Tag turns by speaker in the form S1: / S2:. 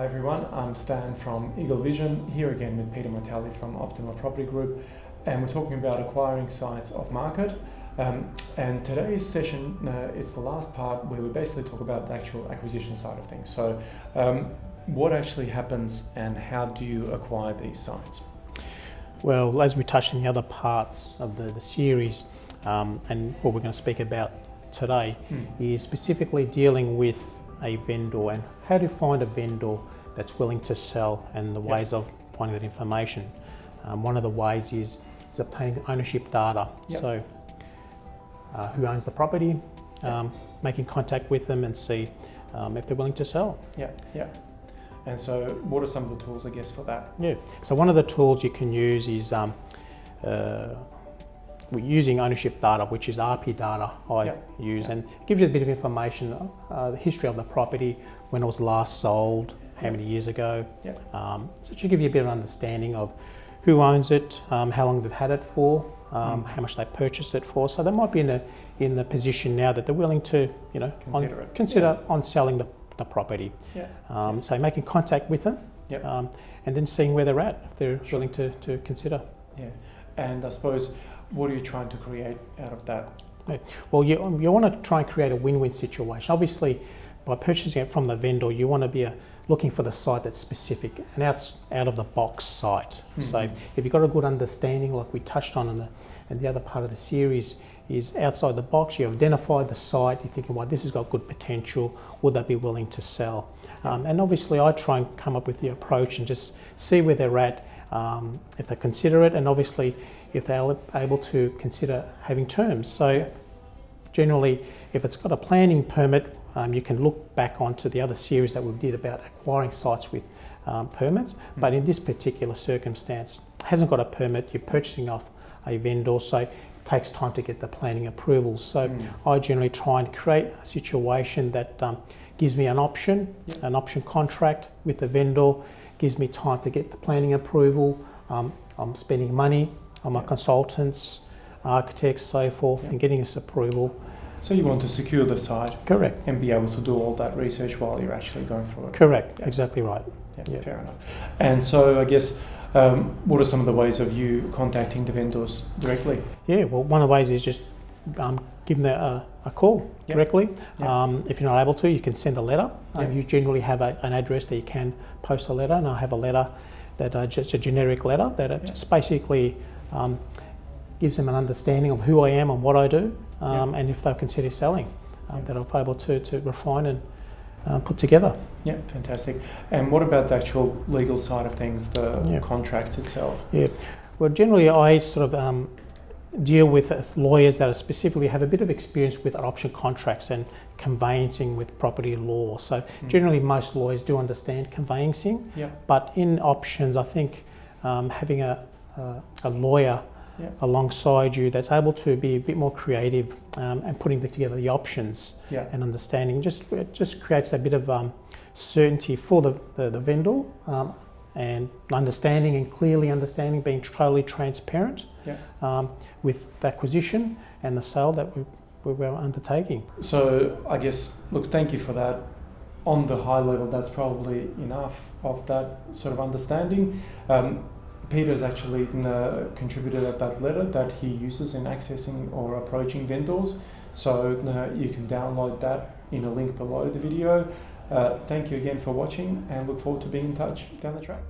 S1: everyone, I'm Stan from Eagle Vision, here again with Peter Motalli from Optimal Property Group, and we're talking about acquiring sites off market. And today's session, it's the last part where we basically talk about the actual acquisition side of things. So what actually happens and how do you acquire these sites?
S2: Well, as we touched in the other parts of the series, and what we're going to speak about today is specifically dealing with a vendor and how to find a vendor that's willing to sell and the ways of finding that information. One of the ways is obtaining ownership data. So who owns the property, making contact with them and see if they're willing to sell.
S1: And so what are some of the tools, I guess, for that?
S2: So one of the tools you can use is we're using ownership data, which is RP data I use, and it gives you a bit of information, the history of the property, when it was last sold, how many years ago. So it should give you a bit of understanding of who owns it, how long they've had it for, how much they purchased it for. So they might be in the position now that they're willing to, consider on selling the property. So making contact with them, and then seeing where they're at, if they're willing to consider.
S1: And I suppose, what are you trying to create out of that?
S2: Well, you want to try and create a win-win situation. Obviously, by purchasing it from the vendor, you want to be looking for the site that's specific and out of the box site. So if you've got a good understanding, like we touched on in the other part of the series, is outside the box, you identify the site, you're thinking, well, this has got good potential, would they be willing to sell? And obviously I try and come up with the approach and just see where they're at, if they consider it, and obviously if they're able to consider having terms. So generally, if it's got a planning permit, you can look back onto the other series that we did about acquiring sites with permits, but in this particular circumstance, hasn't got a permit, you're purchasing off a vendor, so it takes time to get the planning approval. So I generally try and create a situation that gives me an option contract with the vendor, gives me time to get the planning approval. I'm spending money on my consultants, architects, so forth, and getting this approval.
S1: So you want to secure the site,
S2: correct,
S1: and be able to do all that research while you're actually going through it.
S2: Correct, exactly right.
S1: Fair enough. And so I guess, what are some of the ways of you contacting the vendors directly?
S2: Well, one of the ways is just give them a call directly. If you're not able to, you can send a letter. You generally have an address that you can post a letter, and I have a letter that just a generic letter that just basically gives them an understanding of who I am and what I do, and if they'll consider selling, that I'll be able to refine and put together.
S1: Fantastic. And what about the actual legal side of things, the contracts itself?
S2: Well, generally I sort of deal with lawyers that specifically have a bit of experience with option contracts and conveyancing with property law. So generally most lawyers do understand conveyancing, but in options I think having a lawyer alongside you that's able to be a bit more creative and putting together the options and understanding just creates a bit of certainty for the vendor, and understanding and clearly understanding, being totally transparent with the acquisition and the sale that we're undertaking.
S1: So I guess, look, thank you for that. On the high level, that's probably enough of that sort of understanding. Peter's actually contributed that letter that he uses in accessing or approaching vendors. So you can download that in a link below the video. Thank you again for watching, and look forward to being in touch down the track.